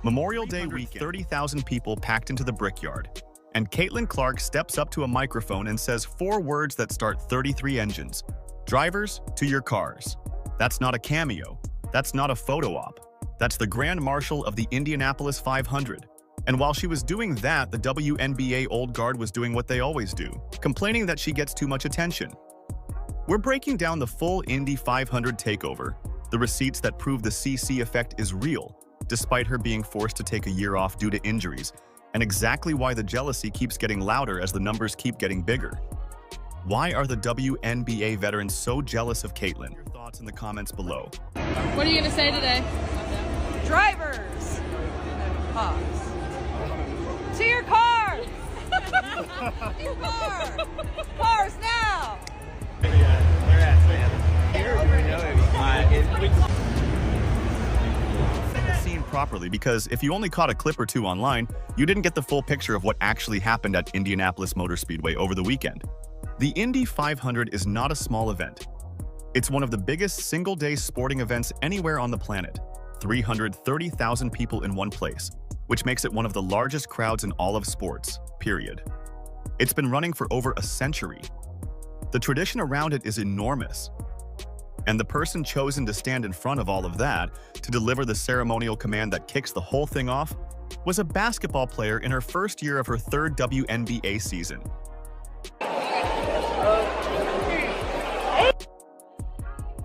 Memorial Day weekend, 30,000 people packed into the Brickyard. And Caitlin Clark steps up to a microphone and says 4 words that start 33 engines. Drivers, to your cars. That's not a cameo. That's not a photo op. That's the Grand Marshal of the Indianapolis 500. And while she was doing that, the WNBA old guard was doing what they always do, complaining that she gets too much attention. We're breaking down the full Indy 500 takeover, the receipts that prove the CC effect is real, despite her being forced to take a year off due to injuries, and exactly why the jealousy keeps getting louder as the numbers keep getting bigger. Why are the WNBA veterans so jealous of Caitlin? Your thoughts in the comments below. What are you going to say today? Drivers! Pause. To your cars! To your car! Cars now! The scene properly, because if you only caught a clip or two online, you didn't get the full picture of what actually happened at Indianapolis Motor Speedway over the weekend. The Indy 500 is not a small event. It's one of the biggest single-day sporting events anywhere on the planet. 330,000 people in one place, which makes it one of the largest crowds in all of sports, period. It's been running for over a century. The tradition around it is enormous. And the person chosen to stand in front of all of that, to deliver the ceremonial command that kicks the whole thing off, was a basketball player in her first year of her 3rd WNBA season.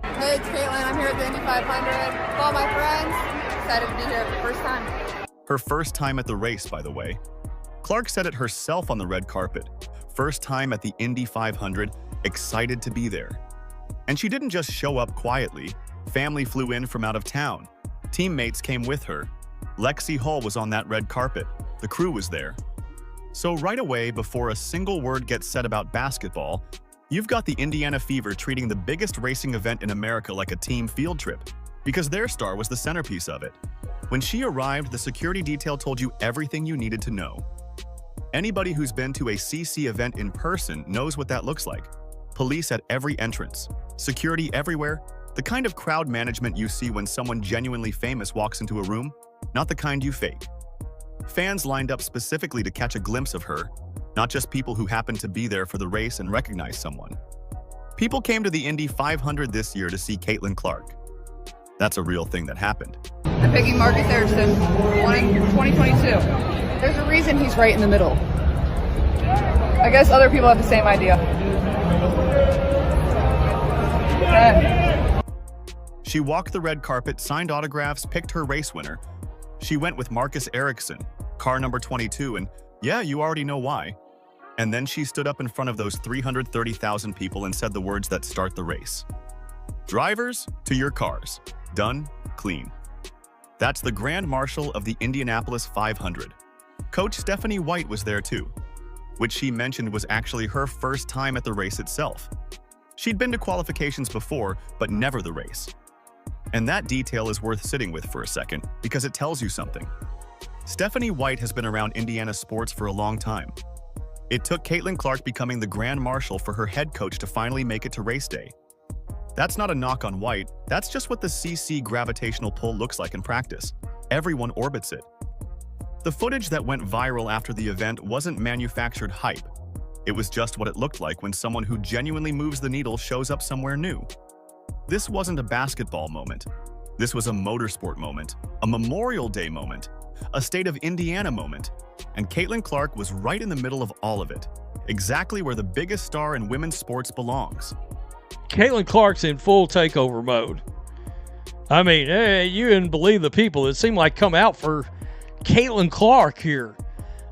Hey, it's Caitlin. I'm here at the Indy 500 with all my friends. Excited to be here for the first time. Her first time at the race, by the way. Clark said it herself on the red carpet. First time at the Indy 500, excited to be there. And she didn't just show up quietly. Family flew in from out of town. Teammates came with her. Lexi Hull was on that red carpet. The crew was there. So right away, before a single word gets said about basketball, you've got the Indiana Fever treating the biggest racing event in America like a team field trip, because their star was the centerpiece of it. When she arrived, the security detail told you everything you needed to know. Anybody who's been to a CC event in person knows what that looks like. Police at every entrance, security everywhere, the kind of crowd management you see when someone genuinely famous walks into a room, not the kind you fake. Fans lined up specifically to catch a glimpse of her, not just people who happened to be there for the race and recognize someone. People came to the Indy 500 this year to see Caitlin Clark. That's a real thing that happened. I'm picking Marcus Erickson, wanting 2022. There's a reason he's right in the middle. I guess other people have the same idea. She walked the red carpet, signed autographs, picked her race winner. She went with Marcus Erickson, car number 22, and yeah, you already know why. And then she stood up in front of those 330,000 people and said the words that start the race. Drivers, to your cars. Done, clean. That's the Grand Marshal of the Indianapolis 500. Coach Stephanie White was there too, which she mentioned was actually her first time at the race itself. She'd been to qualifications before, but never the race. And that detail is worth sitting with for a second, because it tells you something. Stephanie White has been around Indiana sports for a long time. It took Caitlin Clark becoming the Grand Marshal for her head coach to finally make it to race day. That's not a knock on White, that's just what the CC gravitational pull looks like in practice. Everyone orbits it. The footage that went viral after the event wasn't manufactured hype. It was just what it looked like when someone who genuinely moves the needle shows up somewhere new. This wasn't a basketball moment. This was a motorsport moment, a Memorial Day moment, a state of Indiana moment, and Caitlin Clark was right in the middle of all of it, exactly where the biggest star in women's sports belongs. Caitlin Clark's in full takeover mode. I mean, hey, you didn't believe the people that seemed like come out for Caitlin Clark here.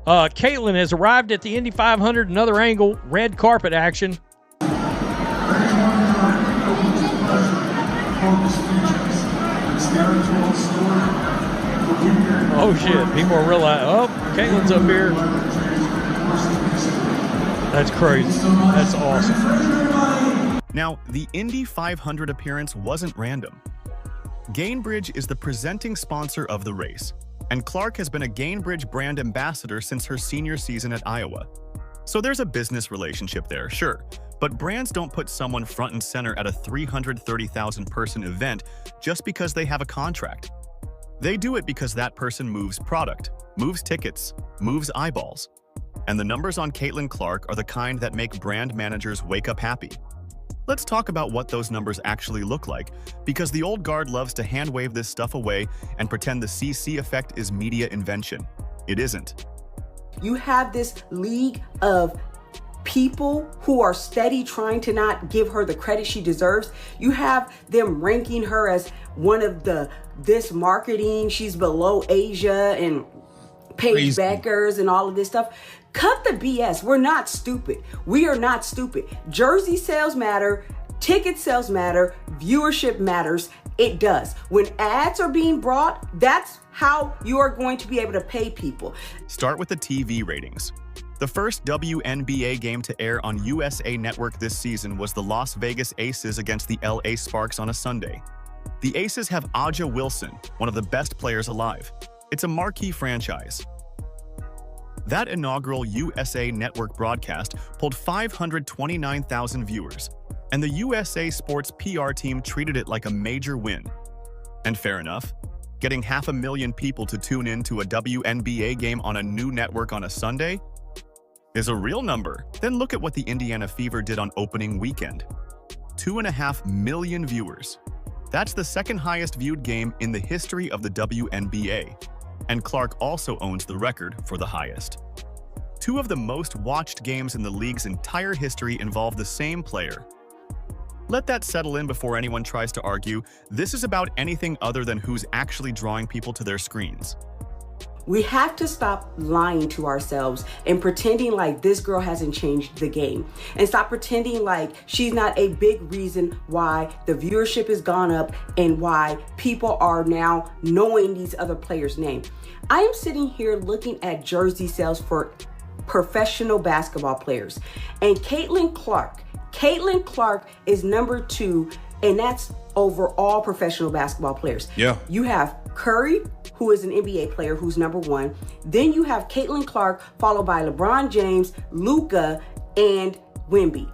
Caitlin has arrived at the Indy 500, another angle, red carpet action. Oh shit, people are realizing, oh, Caitlin's up here. That's crazy. That's awesome. Now, the Indy 500 appearance wasn't random. Gainbridge is the presenting sponsor of the race, and Clark has been a Gainbridge brand ambassador since her senior season at Iowa. So there's a business relationship there, sure, but brands don't put someone front and center at a 330,000 person event just because they have a contract. They do it because that person moves product, moves tickets, moves eyeballs. And the numbers on Caitlin Clark are the kind that make brand managers wake up happy. Let's talk about what those numbers actually look like, because the old guard loves to hand-wave this stuff away and pretend the CC effect is media invention. It isn't. You have this league of people who are steady trying to not give her the credit she deserves. You have them ranking her as one of this marketing, she's below Asia and Paige Beckers and all of this stuff. Cut the BS. We're not stupid. We are not stupid. Jersey sales matter, ticket sales matter, viewership matters. It does. When ads are being brought, that's how you are going to be able to pay people. Start with the TV ratings. The first WNBA game to air on USA Network this season was the Las Vegas Aces against the LA Sparks on a Sunday. The Aces have Aja Wilson, one of the best players alive. It's a marquee franchise. That inaugural USA Network broadcast pulled 529,000 viewers, and the USA Sports PR team treated it like a major win. And fair enough, getting 500,000 people to tune in to a WNBA game on a new network on a Sunday is a real number. Then look at what the Indiana Fever did on opening weekend. 2.5 million viewers. That's the second highest viewed game in the history of the WNBA. And Clark also owns the record for the highest. Two of the most watched games in the league's entire history involve the same player. Let that settle in before anyone tries to argue this is about anything other than who's actually drawing people to their screens. We have to stop lying to ourselves and pretending like this girl hasn't changed the game, and stop pretending like she's not a big reason why the viewership has gone up and why people are now knowing these other players' names. I am sitting here looking at jersey sales for professional basketball players, and Caitlin Clark is number 2, and that's over all professional basketball players. Yeah. You have Curry, who is an NBA player, who's number 1. Then you have Caitlin Clark, followed by LeBron James, Luka, and Wemby.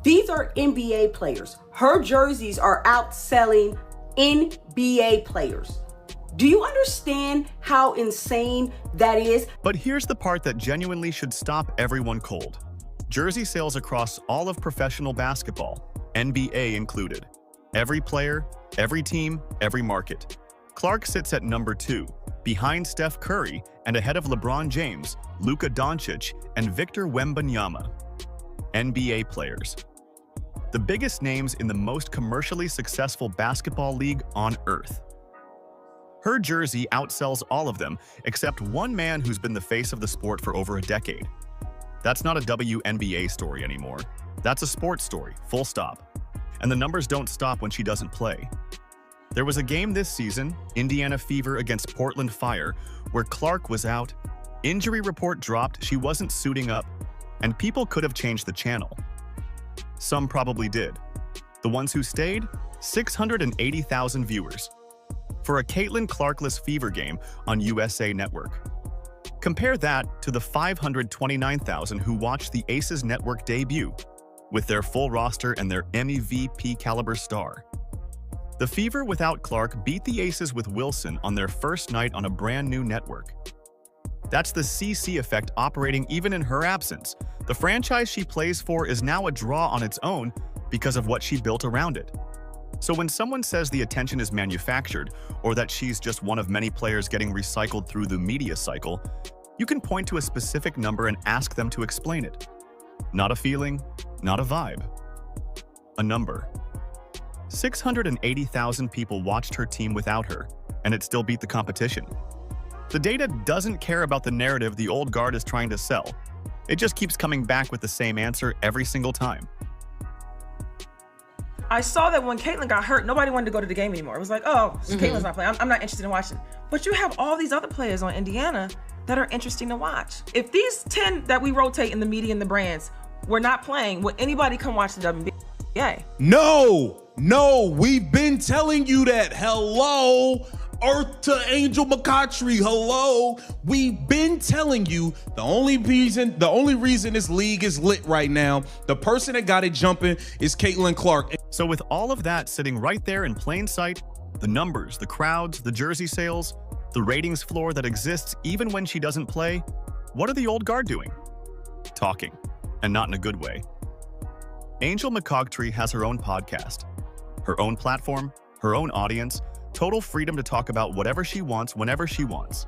These are NBA players. Her jerseys are outselling NBA players. Do you understand how insane that is? But here's the part that genuinely should stop everyone cold. Jersey sales across all of professional basketball, NBA included. Every player, every team, every market. Clark sits at number 2, behind Steph Curry and ahead of LeBron James, Luka Doncic, and Victor Wembanyama. NBA players. The biggest names in the most commercially successful basketball league on earth. Her jersey outsells all of them except one man who's been the face of the sport for over a decade. That's not a WNBA story anymore. That's a sports story, full stop. And the numbers don't stop when she doesn't play. There was a game this season, Indiana Fever against Portland Fire, where Clark was out, injury report dropped, she wasn't suiting up, and people could have changed the channel. Some probably did. The ones who stayed? 680,000 viewers. For a Caitlin Clarkless Fever game on USA Network. Compare that to the 529,000 who watched the Aces Network debut, with their full roster and their MVP caliber star. The Fever without Clark beat the Aces with Wilson on their first night on a brand new network. That's the CC effect operating even in her absence. The franchise she plays for is now a draw on its own because of what she built around it. So when someone says the attention is manufactured, or that she's just one of many players getting recycled through the media cycle, you can point to a specific number and ask them to explain it. Not a feeling, not a vibe. A number. 680,000 people watched her team without her, and it still beat the competition. The data doesn't care about the narrative the old guard is trying to sell. It just keeps coming back with the same answer every single time. I saw that when Caitlin got hurt, nobody wanted to go to the game anymore. It was like, oh, Caitlin's not playing. I'm not interested in watching. But you have all these other players on Indiana that are interesting to watch. If these 10 that we rotate in the media and the brands were not playing, would anybody come watch the WNBA? No, we've been telling you that. Hello, Earth to Angel McCoughtry. Hello, we've been telling you the only reason this league is lit right now, the person that got it jumping is Caitlin Clark. So with all of that sitting right there in plain sight, the numbers, the crowds, the jersey sales, The ratings floor that exists even when she doesn't play? What are the old guard doing? Talking, and not in a good way. Angel McCogtree has her own podcast, her own platform, her own audience, total freedom to talk about whatever she wants whenever she wants.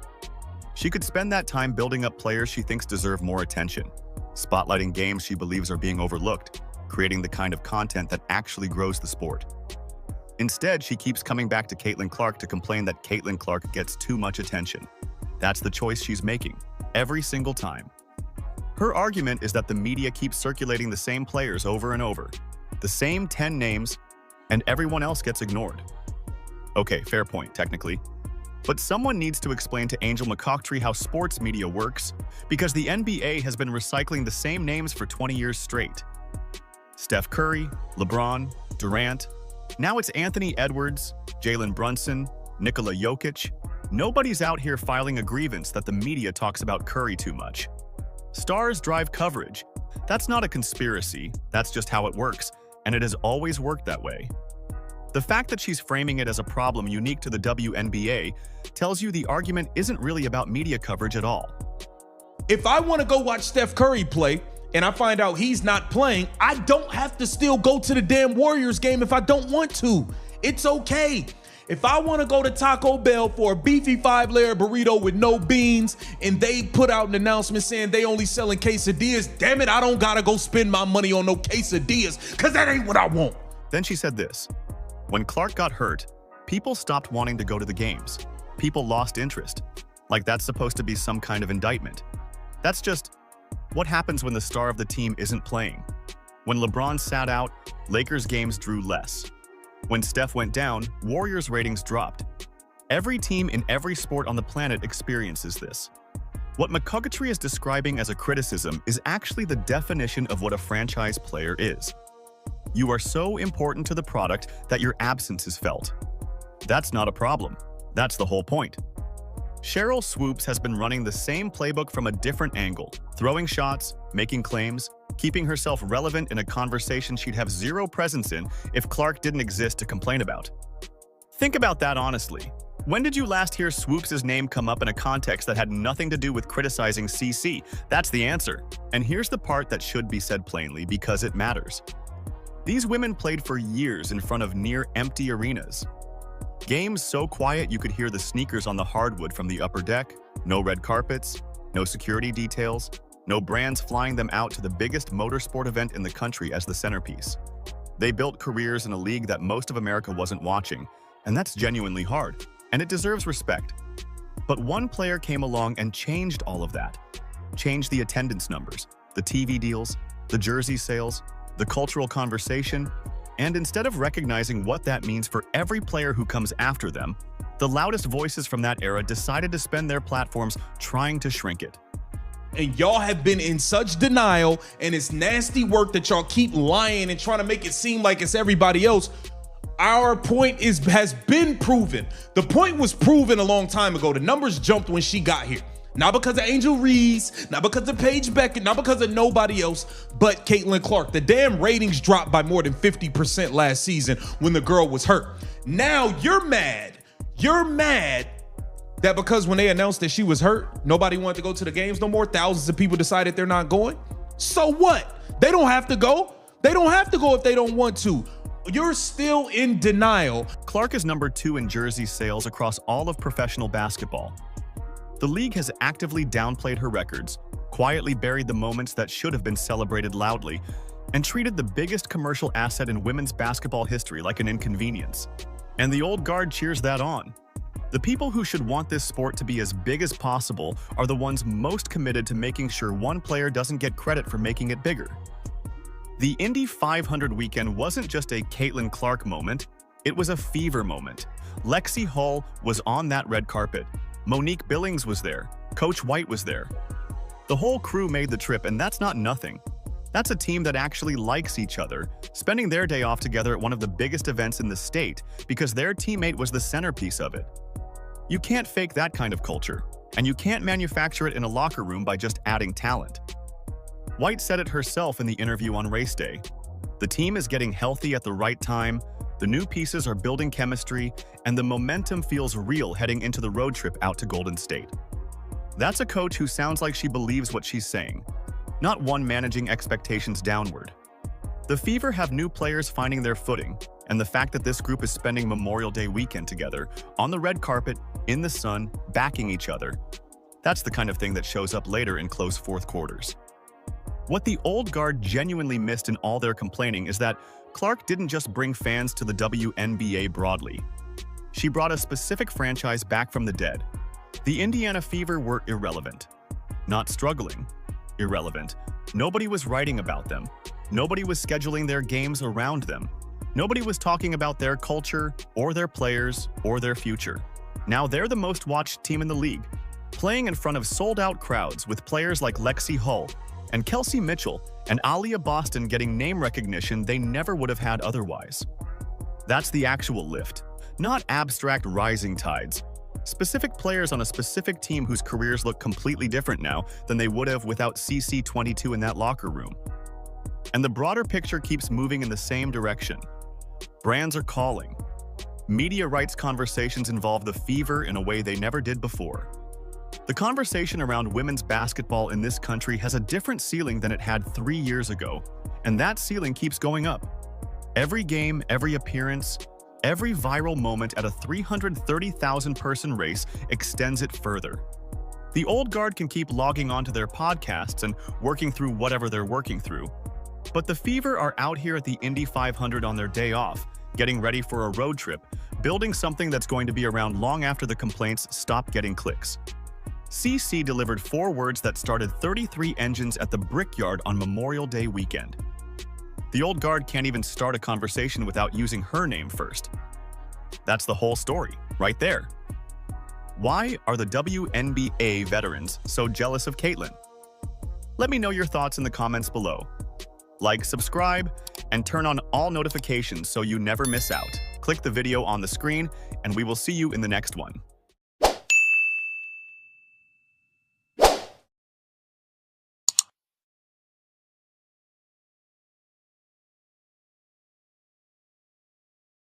She could spend that time building up players she thinks deserve more attention, spotlighting games she believes are being overlooked, creating the kind of content that actually grows the sport. Instead, she keeps coming back to Caitlin Clark to complain that Caitlin Clark gets too much attention. That's the choice she's making, every single time. Her argument is that the media keeps circulating the same players over and over, the same 10 names, and everyone else gets ignored. Okay, fair point, technically. But someone needs to explain to Angel McCogtree how sports media works, because the NBA has been recycling the same names for 20 years straight. Steph Curry, LeBron, Durant, now it's Anthony Edwards, Jalen Brunson, Nikola Jokic. Nobody's out here filing a grievance that the media talks about Curry too much. Stars drive coverage. That's not a conspiracy, that's just how it works, and it has always worked that way. The fact that she's framing it as a problem unique to the WNBA tells you the argument isn't really about media coverage at all. If I want to go watch Steph Curry play and I find out he's not playing, I don't have to still go to the damn Warriors game if I don't want to. It's okay. If I want to go to Taco Bell for a beefy 5-layer burrito with no beans and they put out an announcement saying they only selling quesadillas, damn it, I don't gotta go spend my money on no quesadillas because that ain't what I want. Then she said this: when Clark got hurt, people stopped wanting to go to the games. People lost interest. Like that's supposed to be some kind of indictment. That's just what happens when the star of the team isn't playing. When LeBron sat out, Lakers games drew less. When Steph went down, Warriors ratings dropped. Every team in every sport on the planet experiences this. What McCogtree is describing as a criticism is actually the definition of what a franchise player is. You are so important to the product that your absence is felt. That's not a problem. That's the whole point. Sheryl Swoopes has been running the same playbook from a different angle, throwing shots, making claims, keeping herself relevant in a conversation she'd have zero presence in if Clark didn't exist to complain about. Think about that honestly. When did you last hear Swoopes' name come up in a context that had nothing to do with criticizing CC? That's the answer. And here's the part that should be said plainly because it matters. These women played for years in front of near-empty arenas. Games so quiet you could hear the sneakers on the hardwood from the upper deck, no red carpets, no security details, no brands flying them out to the biggest motorsport event in the country as the centerpiece. They built careers in a league that most of America wasn't watching, and that's genuinely hard, and it deserves respect. But one player came along and changed all of that. Changed the attendance numbers, the TV deals, the jersey sales, the cultural conversation, and instead of recognizing what that means for every player who comes after them, the loudest voices from that era decided to spend their platforms trying to shrink it. And y'all have been in such denial, and it's nasty work that y'all keep lying and trying to make it seem like it's everybody else. Our point has been proven. The point was proven a long time ago. The numbers jumped when she got here. Not because of Angel Reese, not because of Paige Beckett, not because of nobody else, but Caitlin Clark. The damn ratings dropped by more than 50% last season when the girl was hurt. Now you're mad. You're mad that because when they announced that she was hurt, nobody wanted to go to the games no more. Thousands of people decided they're not going. So what? They don't have to go. They don't have to go if they don't want to. You're still in denial. Clark is number 2 in jersey sales across all of professional basketball. The league has actively downplayed her records, quietly buried the moments that should have been celebrated loudly, and treated the biggest commercial asset in women's basketball history like an inconvenience. And the old guard cheers that on. The people who should want this sport to be as big as possible are the ones most committed to making sure one player doesn't get credit for making it bigger. The Indy 500 weekend wasn't just a Caitlin Clark moment, it was a fever moment. Lexi Hull was on that red carpet. Monique Billings was there. Coach White was there. The whole crew made the trip, and that's not nothing. That's a team that actually likes each other, spending their day off together at one of the biggest events in the state because their teammate was the centerpiece of it. You can't fake that kind of culture, and you can't manufacture it in a locker room by just adding talent. White said it herself in the interview on race day. The team is getting healthy at the right time, The new pieces are building chemistry, and the momentum feels real heading into the road trip out to Golden State. That's a coach who sounds like she believes what she's saying, not one managing expectations downward. The Fever have new players finding their footing, and the fact that this group is spending Memorial Day weekend together, on the red carpet, in the sun, backing each other, that's the kind of thing that shows up later in close fourth quarters. What the old guard genuinely missed in all their complaining is that Clark didn't just bring fans to the WNBA broadly. She brought a specific franchise back from the dead. The Indiana Fever were irrelevant. Not struggling. Irrelevant. Nobody was writing about them. Nobody was scheduling their games around them. Nobody was talking about their culture, or their players, or their future. Now they're the most watched team in the league, playing in front of sold-out crowds with players like Lexi Hull and Kelsey Mitchell and Aaliyah Boston getting name recognition they never would have had otherwise. That's the actual lift, not abstract rising tides. Specific players on a specific team whose careers look completely different now than they would have without CC22 in that locker room. And the broader picture keeps moving in the same direction. Brands are calling. Media rights conversations involve the Fever in a way they never did before. The conversation around women's basketball in this country has a different ceiling than it had 3 years ago, and that ceiling keeps going up. Every game, every appearance, every viral moment at a 330,000-person race extends it further. The old guard can keep logging onto their podcasts and working through whatever they're working through. But the Fever are out here at the Indy 500 on their day off, getting ready for a road trip, building something that's going to be around long after the complaints stop getting clicks. CC delivered 4 words that started 33 engines at the Brickyard on Memorial Day weekend. The old guard can't even start a conversation without using her name first. That's the whole story, right there. Why are the WNBA veterans so jealous of Caitlin? Let me know your thoughts in the comments below. Like, subscribe, and turn on all notifications so you never miss out. Click the video on the screen, and we will see you in the next one.